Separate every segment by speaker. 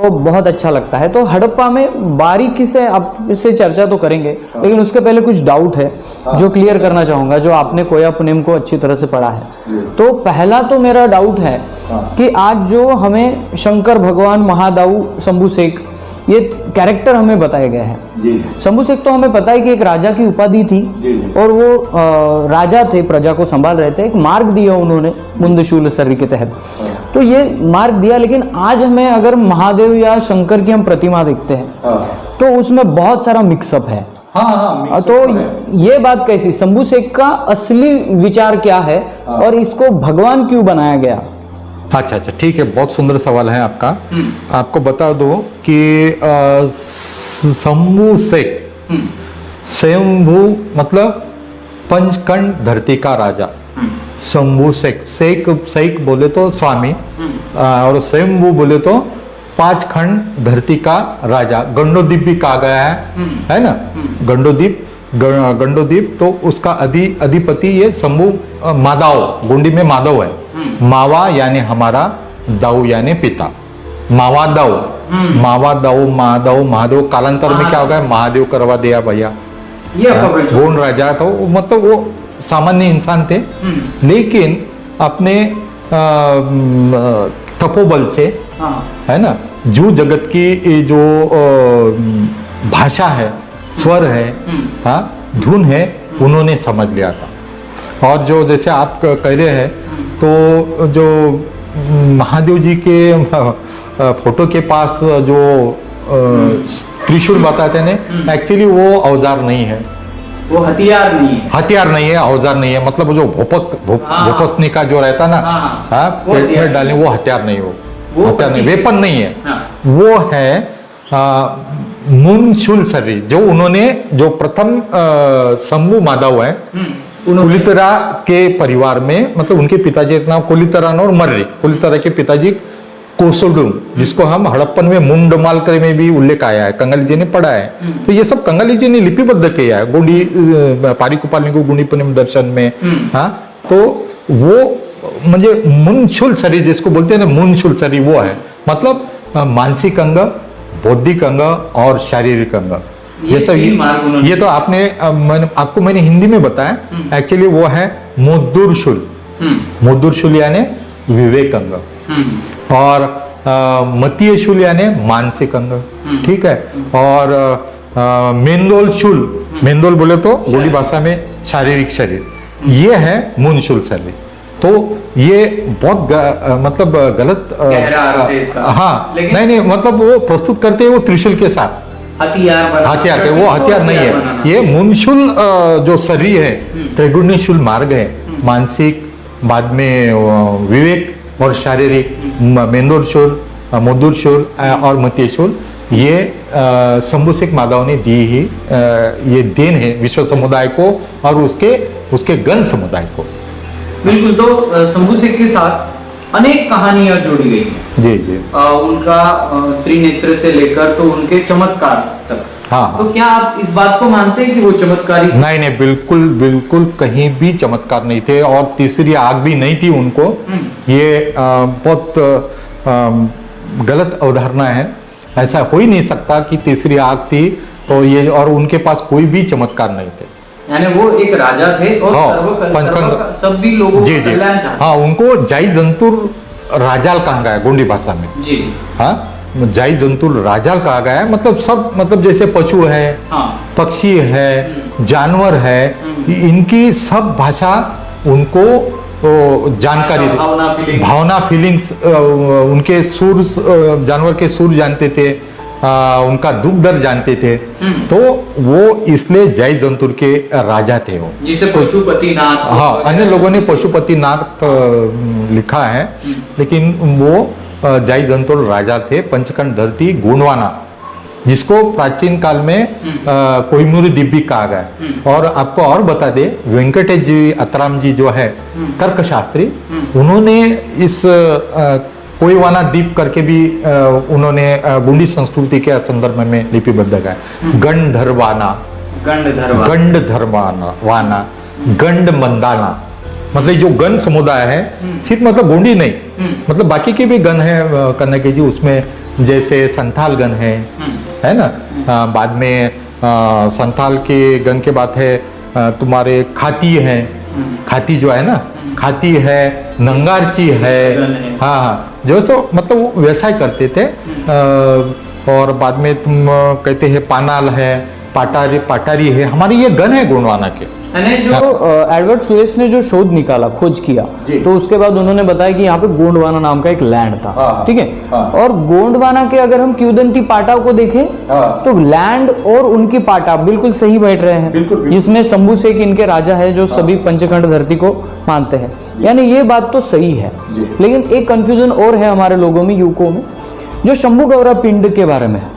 Speaker 1: को बहुत अच्छा लगता है। तो हड़प्पा में बारीकी से आप इससे चर्चा तो करेंगे, लेकिन उसके पहले कुछ डाउट है जो क्लियर करना चाहूँगा, जो आपने कोय्यापुनेम को अच्छी तरह से पढ़ा है। तो पहला तो मेरा डाउट है कि आज जो हमें शंकर भगवान, महादाऊ, शंभू शेख, ये कैरेक्टर हमें बताए गए हैं। शंभू शेख तो हमें पता है कि एक राजा की उपाधि थी और वो राजा थे, प्रजा को संभाल रहे थे। एक मार्ग दिया उन्होंने मुंदशूल सर्री के तहत, तो ये मार्ग दिया। लेकिन आज हमें अगर महादेव या शंकर की हम प्रतिमा देखते हैं तो उसमें बहुत सारा मिक्सअप है। तो ये बात कैसी, शंभू शेख का असली विचार क्या है और इसको भगवान क्यों बनाया गया?
Speaker 2: अच्छा, ठीक है, बहुत सुंदर सवाल है आपका। आपको बता दो कि शंभू शेख, स्वयंभू मतलब पंचखंड धरती का राजा। शंभू शेख, शेख बोले तो स्वामी, और स्वयंभू बोले तो 5 खंड धरती का राजा। गंडोदीप भी कहा गया है ना? गंडोदीप तो उसका अधिपति ये शंभू माधव, गोंडी में माधव है। मावा यानी हमारा, दाऊ यानी पिता, मावा दाऊ, माधव, महादेव कालांतर में क्या हो गया, महादेव करवा दिया भैया। गोंड राजा तो मतलब वो सामान्य इंसान थे, लेकिन अपने तपोबल से, है ना, जो जगत की जो भाषा है, स्वर है, धुन है, उन्होंने समझ लिया था। और जो जैसे आप कह रहे हैं, तो जो महादेव जी के फोटो के पास जो त्रिशूल बताते हैं, एक्चुअली वो औजार नहीं है,
Speaker 3: वो हथियार नहीं है,
Speaker 2: औजार नहीं है। मतलब जो भोपसनी का जो रहता ना, पेट में डालने, वो हथियार नहीं, वो हथियार नहीं, वेपन नहीं है। वो है मुनशूल सर्री, जो उन्होंने, जो प्रथम शंभू माधव है, कुलितरा के परिवार में, मतलब उनके पिताजी का नाम कुलितरान और मर्री, कुलितरा के पिताजी कोसोडुम, जिसको हम हड़प्पन में मुंडमालकर में भी उल्लेख आया है, कंगाली जी ने पढ़ा है। तो ये सब कंगाली जी ने लिपिबद्ध किया है गोंडी पारिकुपालनी को गुंडीपुनेम दर्शन में। तो वो म्हणजे मुनशूल शरीर जिसको बोलते हैं ना, मुनशूल शरीर वो है, मतलब मानसिक अंग, बौद्धिक अंग और शारीरिक अंग। ये सब ये तो आपको मैंने हिंदी में बताया, एक्चुअली वो है मोदुरशूल, मोदुरशूल यानी विवेक अंग, और मतीय शूल यानी मानसिक अंग, ठीक है। और मेंदोल शूल, मेंदोल बोले तो गोंडी भाषा में शारीरिक शरीर, ये है मुनशूल शरीर। तो ये बहुत मतलब गलत, नहीं, मतलब वो प्रस्तुत करते हैं वो त्रिशूल के साथ, हथियार के, वो हथियार नहीं है। ये मुनशूल जो शरीर है, त्रिगुणी शूल मार्ग है, मानसिक, बाद में विवेक और शारीरिक, मेंदोरशूल, मोदुरशूल और मतीयशूल, ये शंभू शेख माधव ने दी ही ये देन है विश्व समुदाय को और उसके गण समुदाय को।
Speaker 3: बिल्कुल। तो शंभू शेख के साथ अनेक कहानियां जोड़ी गई हैं।
Speaker 2: जी।
Speaker 3: उनका त्रिनेत्र से लेकर तो उनके चमत्कार तक। तो क्या आप इस बात को मानते हैं कि वो चमत्कारी?
Speaker 2: नहीं, बिल्कुल कहीं भी चमत्कार नहीं थे, और तीसरी आग भी नहीं थी उनको। ये बहुत गलत अवधारणा है। ऐसा हो ही नहीं सकता कि तीसरी आग थी तो ये, और उनके पास कोई भी चमत्कार नहीं थे।
Speaker 3: यानी वो एक राजा थे और सभी लोगों
Speaker 2: जी, उनको जाई जंतुर राजाल कहा गया है गोंडी भाषा में।
Speaker 3: जी,
Speaker 2: जाई जंतुर राजाल कहा गया है, मतलब सब, मतलब जैसे पशु है, पक्षी है, जानवर है, इनकी सब भाषा उनको जानकारी, भावना, फीलिंग्स, उनके सुर, जानवर के सुर जानते थे, उनका दुख दर्द जानते थे। तो वो इसलिए जय जंतुर के राजा थे वो,
Speaker 3: जिसे पशुपतिनाथ,
Speaker 2: अन्य लोगों ने पशुपतिनाथ लिखा है, लेकिन वो जय जंतुर राजा थे। पंचखंड धरती गोंडवाना, जिसको प्राचीन काल में कोहिनूर द्वीप भी कहा गया। और आपको और बता दे, वेंकटेश जी अतराम जी जो है तर्कशास्त्री, उन्होंने इस कोयवाना द्वीप करके भी उन्होंने गोंडी संस्कृति के संदर्भ में लिपिबद्ध किया। गंधर्वाना, गंड मंदाना, मतलब जो गण समुदाय है, सिर्फ मतलब गोंडी नहीं, मतलब बाकी के भी गण है, कन्नकी जी, उसमें जैसे संथाल गण है ना। बाद में संथाल के गण के बाद है तुम्हारे खाती है, खाती जो है ना, खाती है, नंगारची है। हाँ हाँ, जो सो मतलब वो व्यवसाय करते थे। और बाद में तुम कहते हैं पानाल है, पाटारी है, हमारे ये गण है गोंडवाना के।
Speaker 1: जो एडवर्ड सुएस ने जो शोध निकाला, खोज किया, तो उसके बाद उन्होंने बताया कि यहाँ पे गोंडवाना नाम का एक लैंड था। ठीक है। और गोंडवाना के अगर हम किंवदंती पाटा को देखें तो लैंड और उनकी पाटा बिल्कुल सही बैठ रहे हैं, जिसमें शंभू शेख इनके राजा है जो सभी पंचखंड धरती को मानते हैं। यानी ये बात तो सही है, लेकिन एक कंफ्यूजन और है हमारे लोगों में, यूको में, जो शंभू गौरा पिंड के बारे में है।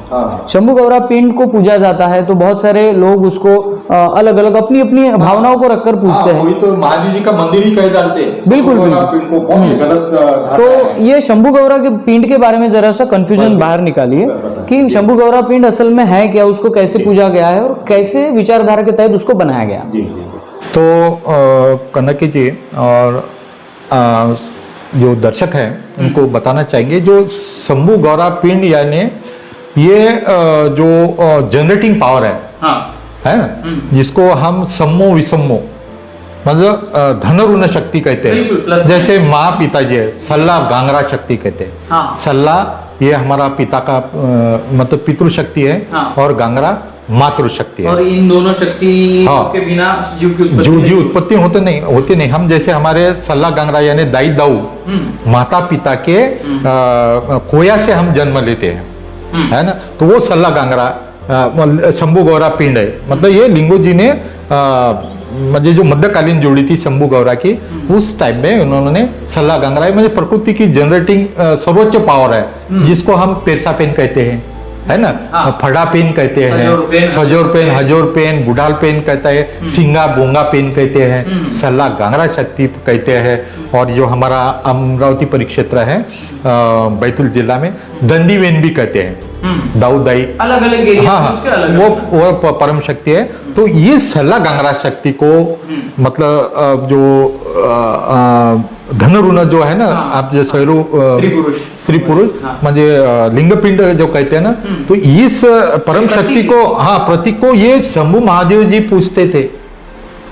Speaker 1: शंभू गौरा पिंड को पूजा जाता है तो बहुत सारे लोग उसको अलग अलग अपनी अपनी भावनाओं को रखकर पूजते हैं।
Speaker 2: वही तो महादेव जी का मंदिर ही कह डालते हैं।
Speaker 1: बिल्कुल
Speaker 2: पिंड को बहुत गलत।
Speaker 1: तो ये शंभू गौरा के पिंड के बारे में जरा सा कंफ्यूजन बाहर निकालिए कि शंभू गौरा पिंड असल में है क्या, उसको कैसे पूजा गया है और कैसे विचारधारा के तहत उसको बनाया गया।
Speaker 2: तो कनकी जी और जो दर्शक हैं उनको बताना चाहेंगे, जो शंभू गौरा पिंड यानी ये जो जनरेटिंग पावर है ना, जिसको हम सम्मो विषम्मो मतलब धन ऋण शक्ति कहते हैं। जैसे माँ पिताजी है, सल्ला गांगरा शक्ति कहते हैं। सल्ला ये हमारा पिता का मतलब पितृ शक्ति है, और गांगरा मातृ शक्ति है।
Speaker 3: और इन दोनों शक्ति के बिना जीव की
Speaker 2: उत्पत्ति होती नहीं। हम जैसे हमारे सल्ला गांगरा यानी दाई दाऊ माता पिता के कोया से हम जन्म लेते हैं, है ना। तो वो सल्ला गांगरा शंभू गौरा पिंड है। मतलब ये लिंगो जी ने मतलब जो मध्यकालीन जोड़ी थी शंभू गौरा की, उस टाइम में उन्होंने सल्ला गांगरा मतलब प्रकृति की जनरेटिंग सर्वोच्च पावर है, जिसको हम पेरसा पेन कहते हैं, है ना। फड़ा पेन कहते हैं, सजोर पेन, हजोर पेन, बुढ़ाल पेन कहता है, सिंगा बोंगा पेन कहते हैं, सल्ला गांगरा शक्ति कहते हैं। और जो हमारा अमरावती परिक्षेत्र है बैतूल जिला में दंडी वेन भी कहते हैं, दाऊ दाई
Speaker 3: अलग अलग।
Speaker 2: हाँ, वो परम शक्ति है। तो ये सल्ला गांगरा शक्ति को मतलब जो धन ऋण जो है ना, आप जो स्त्री पुरुष म्हणजे लिंगपिंड जो कहते हैं ना, तो इस परम शक्ति को प्रतीक को ये शंभू महादेव जी पूजते थे।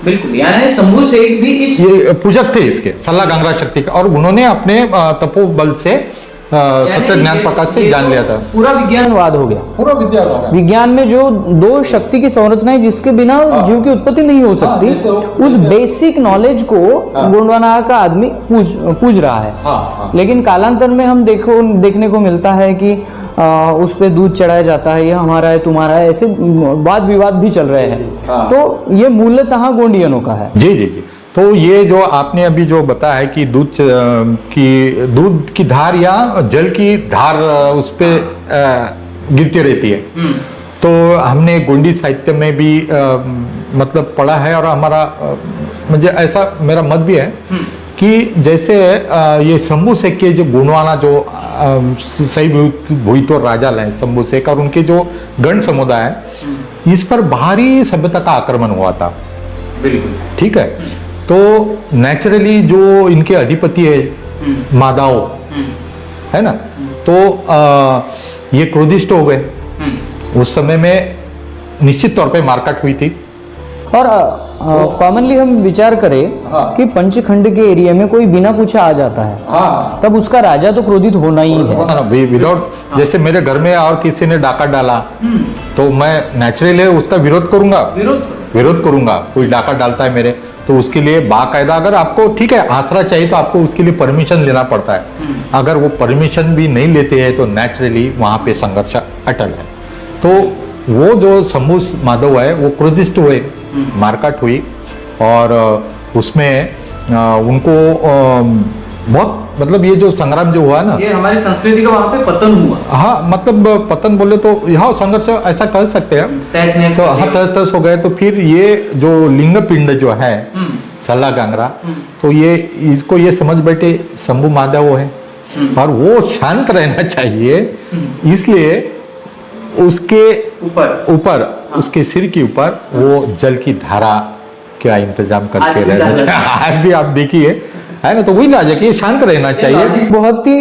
Speaker 3: बिल्कुल, यानी शंभू शेख भी
Speaker 2: ये पूजक थे इसके सल्ला गांगरा शक्ति का, और उन्होंने अपने तपोबल से सत्य ज्ञान प्रकाश से जान लिया था।
Speaker 3: पूरा विज्ञानवाद हो गया,
Speaker 2: पूरा
Speaker 1: विज्ञान में जो दो शक्ति की संरचना है जिसके बिना जीव की उत्पत्ति नहीं हो सकती, उस बेसिक नॉलेज को गोंडवाना का आदमी पूज रहा है। लेकिन कालांतर में हम देखने को मिलता है कि उस पे दूध चढ़ाया जाता है, ये हमारा है तुम्हारा है, ऐसे वाद विवाद भी चल रहे हैं। तो ये मूलतः गोंडियनों का है।
Speaker 2: जी जी जी। तो ये जो आपने अभी जो बताया है कि दूध की धार या जल की धार उस पे गिरती रहती है, तो हमने गोंडी साहित्य में भी मतलब पढ़ा है, और हमारा मुझे ऐसा मेरा मत भी है कि जैसे ये शंभू शेख के जो गोंडवाना जो सही भूतपूर्व राजा हैं शंभू शेख, और उनके जो गण समुदाय है, इस पर बाहरी सभ्यता का आक्रमण हुआ था।
Speaker 3: बिल्कुल
Speaker 2: ठीक है। तो नेचुरली जो इनके अधिपति है मादाओ, है ना, तो ये क्रोधिष्ट हो गए। उस समय में निश्चित तौर पे मारकाट हुई थी।
Speaker 1: और कॉमनली हम विचार करें कि पंचखंड के एरिया में कोई बिना पूछे आ जाता है, तब उसका राजा तो क्रोधित होना ही है।
Speaker 2: विदाउट, जैसे मेरे घर में और किसी ने डाका डाला तो मैं नेचुरली उसका विरोध करूंगा। कोई डाका डालता है मेरे, तो उसके लिए बाकायदा, अगर आपको ठीक है आसरा चाहिए तो आपको उसके लिए परमिशन लेना पड़ता है। अगर वो परमिशन भी नहीं लेते हैं तो नेचुरली वहां पे संघर्ष अटल है। तो वो जो शंभू माधव है वो क्रोधिष्ट हुए, मारकाट हुई, और उसमें उनको बहुत मतलब ये जो संग्राम जो हुआ ना, ये
Speaker 3: हमारी संस्कृति का वहां पे पतन हुआ।
Speaker 2: हाँ, मतलब पतन बोले तो यहाँ संघर्ष ऐसा कह सकते हैं। तो तहस हो गए। तो फिर ये जो लिंग पिंड जो है सल्ला गांगरा, तो ये इसको ये समझ बैठे शंभू माधव है, और वो शांत रहना चाहिए, इसलिए उसके ऊपर उसके सिर के ऊपर वो जल की धारा का इंतजाम करके रहना चाहिए। आज भी आप देखिए, है ना, तो वही राजा कि ये शांत रहना चाहिए।
Speaker 1: बहुत ही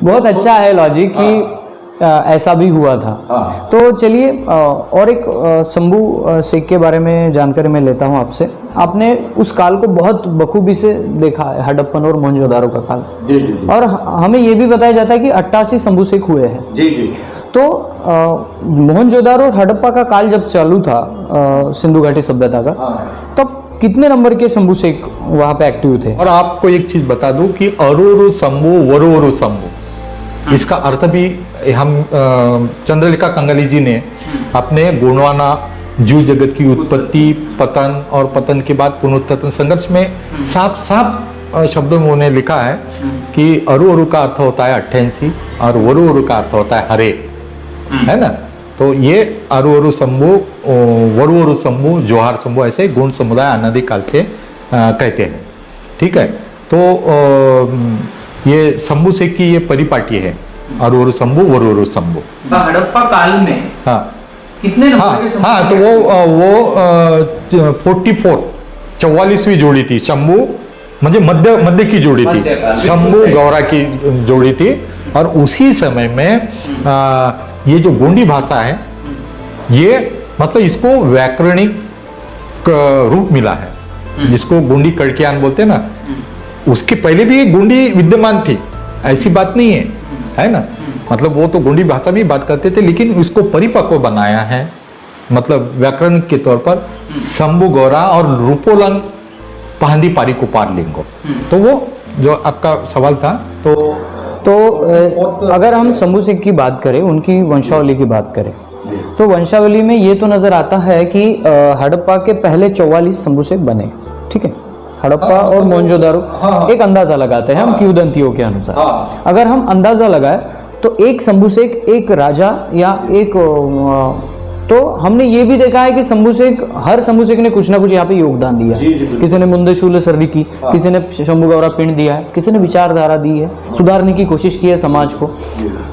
Speaker 1: बहुत अच्छा है लॉजिक कि ऐसा भी हुआ था।
Speaker 2: हाँ।
Speaker 1: तो चलिए और एक शंभू शेख के बारे में जानकारी मैं लेता हूँ आपसे। आपने उस काल को बहुत बखूबी से देखा है, हड़प्पन और मोहनजोदारो का काल।
Speaker 2: जी जी
Speaker 1: और हमें ये भी बताया जाता है कि 88 शंभू शेख हुए हैं।
Speaker 2: जी जी।
Speaker 1: तो मोहनजोदारो और हड़प्पा का काल जब चालू था सिंधु घाटी सभ्यता का, तब कितने नंबर के शंभू शेख वहाँ पे एक्टिव थे?
Speaker 2: और आपको एक चीज बता दूं कि अरुरु शंभु वरुवरु शंभु, इसका अर्थ भी हम चंद्रलेखा कंगाली जी ने अपने गोंडवाना जीव जगत की उत्पत्ति, पतन और पतन के बाद पुनरुत्थान संघर्ष में साफ साफ शब्दों में उन्होंने लिखा है कि अरु का अर्थ होता है 88 और वरु का अर्थ होता है हरे, है ना। तो ये अरु शंभु, वरु शंभु, जोहार शंभु, ऐसे गुण समुदाय अनादिकाल से कहते हैं। ठीक है। तो ये शंभू शेख की ये परिपाटी है, अरु शंभू वरु शंभू।
Speaker 3: हड़प्पा काल में
Speaker 2: हाँ
Speaker 3: कितने नंबर के शंभू?
Speaker 2: हाँ, तो वो 44वीं जोड़ी थी। शंभू म्हणजे मध्य की जोड़ी थी, शंभू गौरा की जोड़ी थी। और उसी समय में ये जो गोंडी भाषा है, ये मतलब इसको व्याकरणिक रूप मिला है, जिसको गोंडी कड़कियान बोलते हैं ना। उसके पहले भी गोंडी विद्यमान थी, ऐसी बात नहीं है ना। मतलब वो तो गोंडी भाषा भी बात करते थे, लेकिन उसको परिपक्व बनाया है, मतलब व्याकरण के तौर पर शंभू गौरा और रूपोलंग पहंदी पारी कुपार लिंगो। तो वो जो आपका सवाल था, तो
Speaker 1: अगर हम शंभू शेख की बात करें, उनकी वंशावली की बात करें, तो वंशावली में ये तो नजर आता है कि हड़प्पा के पहले 44 शंभू शेख बने। ठीक है। हड़प्पा और मोहनजोदारो एक अंदाजा लगाते हैं हम किंवदंतियों के अनुसार। अगर हम अंदाजा लगाए तो एक शंभू शेख, एक राजा या एक तो हमने ये भी देखा है कि शंभू शेख, हर शंभू शेख ने कुछ ना कुछ यहाँ पे योगदान दिया है। किसी ने मुंदेशूल सरली की, किसी ने शंभू गौरा पिंड दिया है, किसी ने विचारधारा दी है, सुधारने की कोशिश की है समाज को।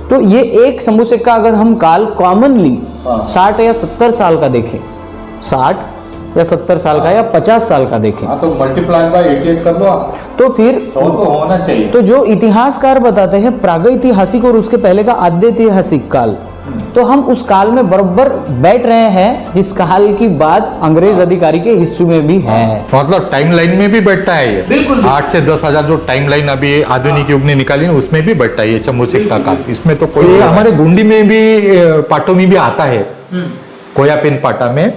Speaker 1: तो ये एक शंभू शेख का अगर हम काल कॉमनली 60 या 70 साल का देखें, 60 या 70 साल का या 50 साल का देखें,
Speaker 2: तो मल्टीप्लाई बाय 88 कर दो आप,
Speaker 1: तो फिर
Speaker 2: 100 तो होना चाहिए।
Speaker 1: तो जो इतिहासकार बताते हैं प्रागैतिहासिक और उसके पहले का आद्यैतिहासिक काल, तो हम उस काल में बराबर बैठ रहे हैं जिस काल की बात अंग्रेज अधिकारी के हिस्ट्री में भी है।
Speaker 2: मतलब टाइमलाइन में भी बैठता है ये।
Speaker 3: बिल्कुल
Speaker 2: 8 से 10,000 जो टाइमलाइन अभी आधुनिक युग ने निकाली, उसमें भी बैठता है ये शंभू शेख का काल। इसमें तो कोई, हमारे गुंडी में भी पाटों में भी आता है, कोयापिन पाटा में।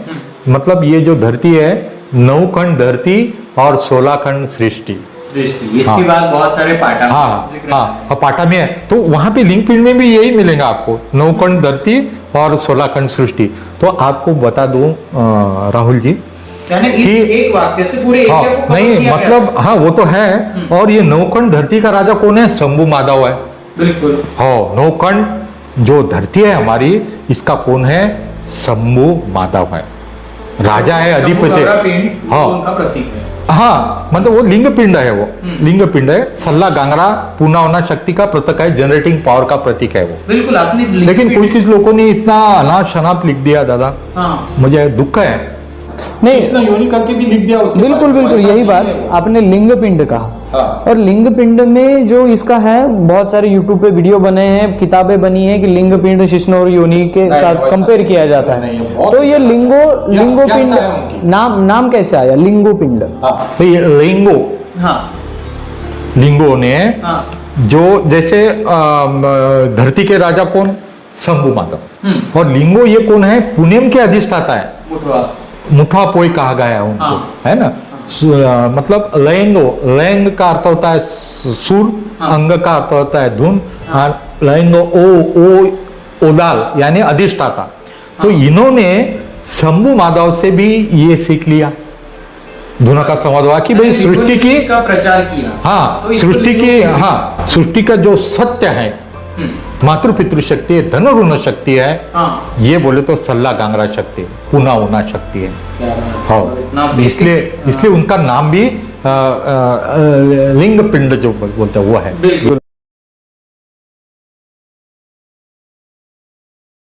Speaker 2: मतलब ये जो धरती है, 9 खंड धरती और 16 खंड सृष्टि।
Speaker 3: इसके बाद बहुत सारे पाटा में
Speaker 2: हाँ, पाटा में है। तो वहां पे लिंग पिंड में भी यही मिलेगा आपको, 9 खंड धरती और 16 खंड सृष्टि। तो आपको बता दूं राहुल जी,
Speaker 3: यानी एक वाक्य से पूरे एरिया को
Speaker 2: नहीं मतलब हाँ वो तो है। और ये 9 खंड धरती का राजा कौन है? शंभू माधव है।
Speaker 3: बिल्कुल।
Speaker 2: हाँ, 9 खंड जो धरती है हमारी, इसका कौन है? शंभू माधव है, राजा है, अधिपति। हाँ,
Speaker 3: उनका प्रतीक है।
Speaker 2: हाँ, मतलब वो लिंग पिंड है, वो लिंग पिंड है। सल्ला गांगरा पूना होना शक्ति का प्रतीक है, जनरेटिंग पावर का प्रतीक है वो।
Speaker 3: बिल्कुल आपने,
Speaker 2: लेकिन कुछ लोगों ने इतना अनाप शनाप लिख दिया दादा। मुझे दुख है।
Speaker 1: नहीं,
Speaker 2: योनि करके भी लिख दिया उसने।
Speaker 1: बिल्कुल बिल्कुल यही बात आपने लिंग पिंड कहा। और लिंग पिंड में जो इसका है, बहुत सारे यूट्यूब पे वीडियो बने हैं, किताबें बनी है कि लिंग पिंड शिश्न और योनि के साथ कंपेयर किया जाता है। तो ये लिंगो पिंड नाम कैसे आया लिंगो पिंड?
Speaker 2: लिंगो ने जो जैसे धरती के राजा कौन? शंभू माधव। और लिंगो ये कौन है? पुनेम के अधिष्ठाता है, मुठा पोई कहा गया है उनको, है ना। मतलब लयंग का अर्थ होता है सुर, अंग का अर्थ होता है धुन, और लयंगो ओदाल यानी अधिष्ठाता। तो इन्होंने शंभू माधव से भी ये सीख लिया, धुना का संवाद हुआ कि भाई सृष्टि की
Speaker 3: का प्रचार किया।
Speaker 2: हाँ, सृष्टि की, हाँ, सृष्टि का जो सत्य है, मातृ पितृ शक्ति है, धन ऋण शक्ति है, ये बोले तो सल्ला गांगरा शक्ति, पुना होना शक्ति है। हाँ, इसलिए उनका नाम भी लिंग पिंड जो बोलते हैं वो है।